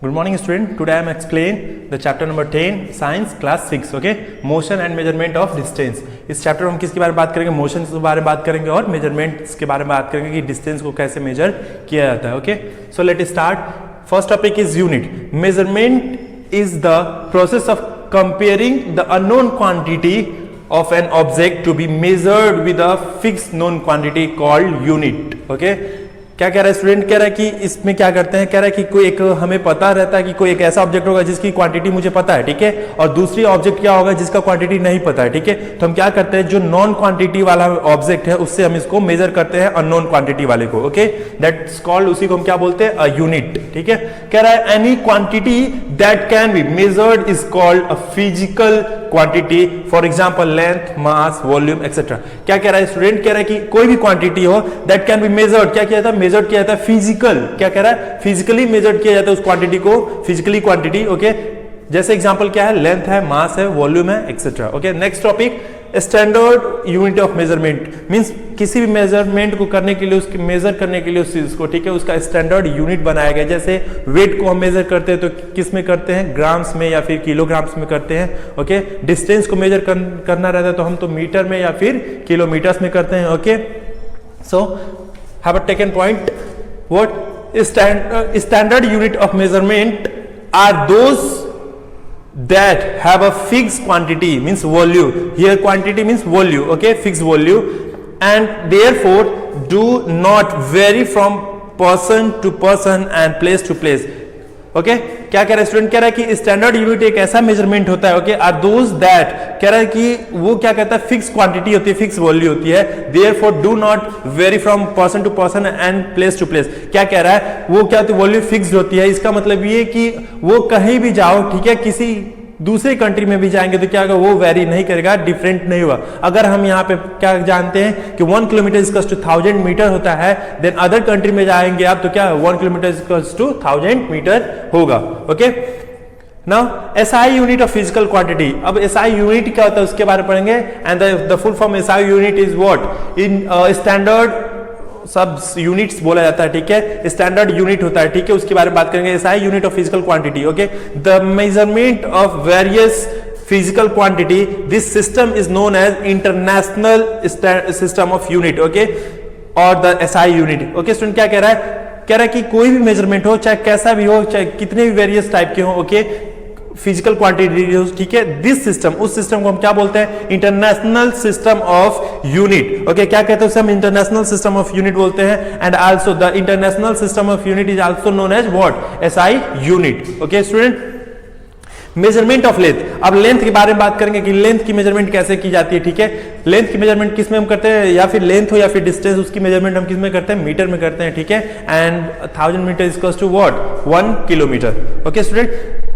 Good morning student. Today I am explain the chapter number 10 science class 6. Okay, motion and measurement of distance. इस chapter में हम किसके बारे में बात करेंगे? मोशन के बारे में बात करेंगे और मेजरमेंट्स के बारे में बात करेंगे कि डिस्टेंस को कैसे मेजर किया जाता है. Okay, so let start. First topic is unit. Measurement is the process of comparing the unknown quantity of an object to be measured with a fixed known quantity called unit. Okay, क्या कह रहा है student? कह रहा है कि इसमें क्या करते हैं, कह रहा है कि कोई एक हमें पता रहता है कि कोई एक ऐसा ऑब्जेक्ट होगा जिसकी क्वांटिटी मुझे पता है, ठीक है, और दूसरी ऑब्जेक्ट क्या होगा जिसका क्वांटिटी नहीं पता है, ठीक है. तो हम क्या करते हैं, जो नॉन क्वांटिटी वाला ऑब्जेक्ट है उससे हम इसको मेजर करते हैं अननोन क्वांटिटी वाले को. ओके, दैट्स कॉल्ड, उसी को हम क्या बोलते हैं, अ यूनिट. ठीक है, कह रहा है any quantity that can be measured is called a physical quantity. For example length, mass, volume etcetera. क्या कह रहा है स्टूडेंट? कह रहा है कि कोई भी क्वांटिटी हो दैट कैन बी मेजर्ड. क्या किया जाता है? मेजर किया जाता है फिजिकल. क्या कह रहा है? फिजिकली मेजर किया जाता है उस क्वांटिटी को, फिजिकली क्वांटिटी. ओके, जैसे एग्जांपल क्या है? लेंथ है, मास है, वॉल्यूम है etcetera. Okay, next topic standard unit of measurement. Means किसी भी मेजरमेंट को करने के लिए, उसकी मेजर करने के लिए उस चीज को, ठीक है, उसका स्टैंडर्ड यूनिट बनाया गया. जैसे वेट को हम मेजर करते हैं तो किस में करते हैं? ग्राम्स में या फिर किलोग्राम्स में करते हैं. ओके, डिस्टेंस को मेजर करना रहता है तो हम तो मीटर में या फिर किलोमीटर्स में करते हैं. Okay, so have taken point. What standard unit of measurement are those that have a fixed quantity, means volume. Here quantity means volume. Okay, fixed volume, and therefore do not vary from person to person and place to place. Okay, क्या कह रहा है student? कह रहा है कि standard unit एक ऐसा मेजरमेंट होता है, ओके, आर दोज दैट, कह रहा है कि वो क्या कहता है, फिक्स क्वांटिटी होती है, फिक्स वैल्यू होती है. Therefore do not vary from person to person and place to place. क्या कह रहा है? वो क्या होती है? वैल्यू फिक्स्ड होती है. इसका मतलब ये कि वो कहीं भी जाओ, ठीक है, किसी दूसरे कंट्री में भी जाएंगे तो क्या होगा? वो वेरी नहीं करेगा, डिफरेंट नहीं हुआ. अगर हम यहाँ पे क्या जानते हैं कि 1 किलोमीटर इक्वल्स टू 1000 मीटर होता है, देन अदर कंट्री में जाएंगे आप तो क्या 1 किलोमीटर इक्वल्स टू 1000 मीटर होगा. Okay, now SI unit of physical quantity. अब एसआई यूनिट क्या होता है उसके बारे में पढ़ेंगे. And the full form SI unit is what? In standard सब यूनिट्स बोला जाता है, ठीक है, स्टैंडर्ड यूनिट होता है, ठीक है, उसके बारे में बात करेंगे. SI unit of physical quantity. Okay, the measurement of various physical quantity, this system is known as international system of unit. Okay, और the SI unit. Okay student, क्या कह रहा है? कह रहा है कि कोई भी मेजरमेंट हो, चाहे कैसा भी हो, चाहे कितने भी वेरियस टाइप के हो, ओके, फिजिकल क्वांटिटी, ठीक है, दिस सिस्टम, उस सिस्टम को हम क्या बोलते हैं? International system of unit. Okay, क्या कहते हैं उसे? हम इंटरनेशनल सिस्टम ऑफ यूनिट बोलते हैं. And also the international system of unit is also known as what? SI unit. Okay student, measurement of length. अब लेंथ के बारे में बात करेंगे कि लेंथ की मेजरमेंट कैसे की जाती है. ठीक है, लेंथ की मेजरमेंट किस में हम करते हैं? या फिर लेंथ हो या फिर डिस्टेंस, उसकी मेजरमेंट हम किस में करते हैं? मीटर में करते हैं, ठीक है. And 1000 metre equals to what? 1 kilometre. Okay student,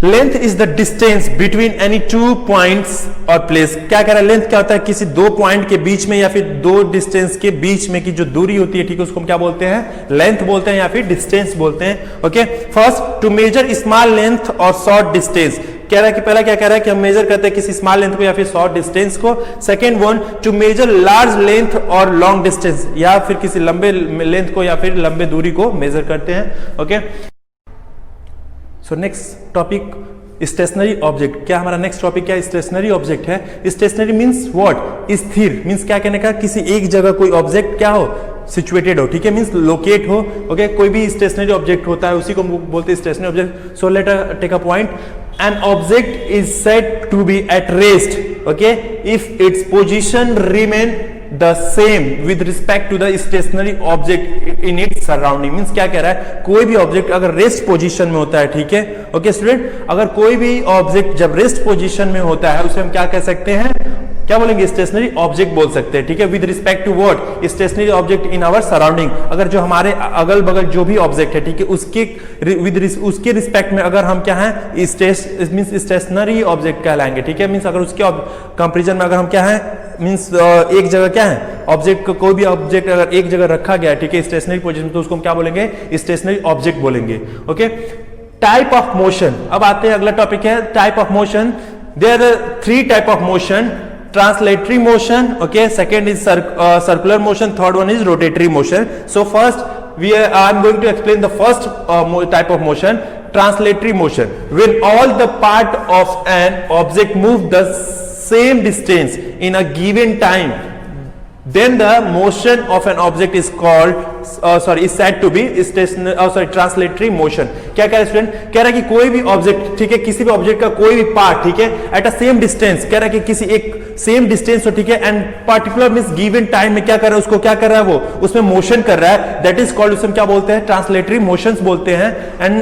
length is the distance between any 2 points और प्लेस. क्या कह रहा है? लेंथ क्या होता है? किसी 2 पॉइंट के बीच में या फिर 2 डिस्टेंस के बीच में की जो दूरी होती है, ठीक है, उसको हम क्या बोलते हैं? लेंथ बोलते हैं या फिर डिस्टेंस बोलते हैं. Okay, first to measure small length और शॉर्ट डिस्टेंस. कह रहा है कि पहला क्या कह रहा है कि हम मेजर करते हैं किसी स्मॉल लेंथ को या फिर शॉर्ट डिस्टेंस को. Second one, to measure large length और लॉन्ग डिस्टेंस, या फिर किसी लंबे लेंथ को या फिर लंबे दूरी को मेजर करते हैं. Okay, so next topic stationary object. क्या हमारा नेक्स्ट टॉपिक क्या? स्टेशनरी ऑब्जेक्ट है. Stationary means what? स्थिर. मींस क्या कहने का? किसी एक जगह कोई ऑब्जेक्ट क्या हो? सिचुएटेड हो, ठीक है, मींस लोकेट हो. ओके, कोई भी स्टेशनरी ऑब्जेक्ट होता है उसी को बोलते हैं stationary object. So let us take a point. An object is said to be at rest, okay, if its position remain the same with respect to the stationary object in its surrounding. Means क्या कह रहा है? कोई भी object अगर rest position में होता है, ठीक है, ओके स्टूडेंट, अगर कोई भी ऑब्जेक्ट जब रेस्ट पोजीशन में होता है उसे हम क्या कह सकते हैं? क्या बोलेंगे? स्टेशनरी ऑब्जेक्ट बोल सकते हैं, ठीक है, with respect to what? Stationary object in our surrounding. अगर जो हमारे अगल बगल जो भी ऑब्जेक्ट है, ठीक है, उसके रिस्पेक्ट में अगर हम क्या है? स्टेशनरी ऑब्जेक्ट कहलाएंगे, ठीक है. मींस अगर उसके कंपेरिजन में अगर हम क्या है? मींस एक जगह क्या है? ऑब्जेक्ट, कोई भी ऑब्जेक्ट अगर एक जगह रखा गया है, ठीक है, स्टेशनरी पोजीशन, तो उसको हम क्या बोलेंगे? स्टेशनरी ऑब्जेक्ट बोलेंगे. Okay, type of motion. अब आते हैं, अगला टॉपिक है type of motion. There are 3 type of motion. translatory motion, okay, second is circular motion, third one is rotatory motion. So first I'm going to explain the first type of motion, translatory motion. When all the part of an object move the same distance in a given time, then the motion of an object is called is said to be translatory motion. क्या कह रहा है student, कह रहा है कि कोई भी ऑब्जेक्ट, ठीक है, किसी भी ऑब्जेक्ट का कोई भी पार्ट, ठीक है, एट अ सेम डिस्टेंस, कह रहा है कि किसी एक सेम डिस्टेंस हो, ठीक है, and particular means given time में क्या कर रहा है, उसको क्या कर रहा है, वो उसमें मोशन कर रहा है, दैट इज कॉल्ड, उसमें क्या बोलते हैं, ट्रांसलेटरी मोशंस बोलते हैं. And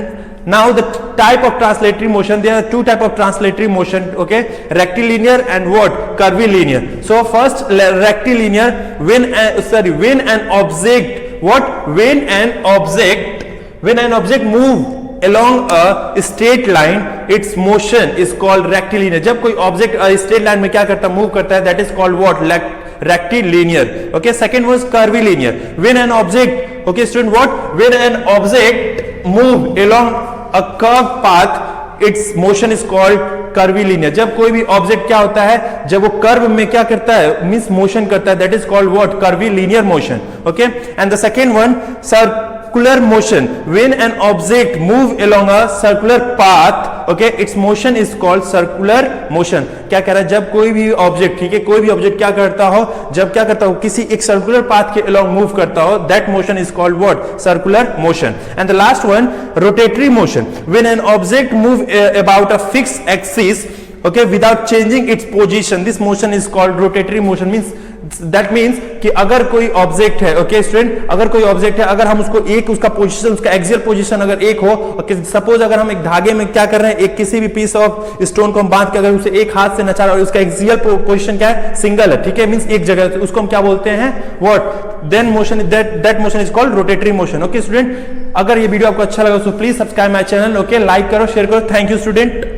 now the type of translatory motion, there are two type of translatory motion, okay, rectilinear and what, curvilinear. So first rectilinear, when an object move along a straight line, its motion is called rectilinear. जब कोई object straight line में क्या करता है, move करता है, that is called what, rectilinear. Okay, second was curvilinear. When an object, okay student, when an object move along a curved path, its motion is called curvilinear. जब कोई भी object क्या होता है, जब वो कर्व में क्या करता है, मींस मोशन करता है, that is called what, curvilinear motion. Okay, and the second one, circular motion. When an object move along a circular path, okay, its motion is called circular motion. क्या कह रहा है, जब कोई भी ऑब्जेक्ट, ठीक है, कोई भी ऑब्जेक्ट क्या करता हो, जब क्या करता हो, किसी एक सर्कुलर पाथ के अलोंग मूव करता हो, that motion is called what, circular motion. And the last one, rotatory motion. When an object move about a fixed axis, okay, without changing its position, this motion is called rotatory motion. That means कि अगर कोई object है, okay student, अगर कोई object है, अगर हम उसको एक, उसका पोजीशन, उसका एक्सियल पोजीशन अगर एक हो, सपोज अगर हम एक धागे में क्या कर रहे हैं, एक किसी भी पीस ऑफ स्टोन को हम बांध के अगर उसे एक हाथ से नचा रहे हैं और उसका एक्सियल पोजीशन क्या है, सिंगल है, ठीक है, मींस एक जगह, तो उसको हम क्या बोलते हैं, what, then motion, that motion is called rotatory motion. Okay student, अगर ये वीडियो आपको अच्छा लगा तो please subscribe my channel, okay, like करो, शेयर करो. Thank you student.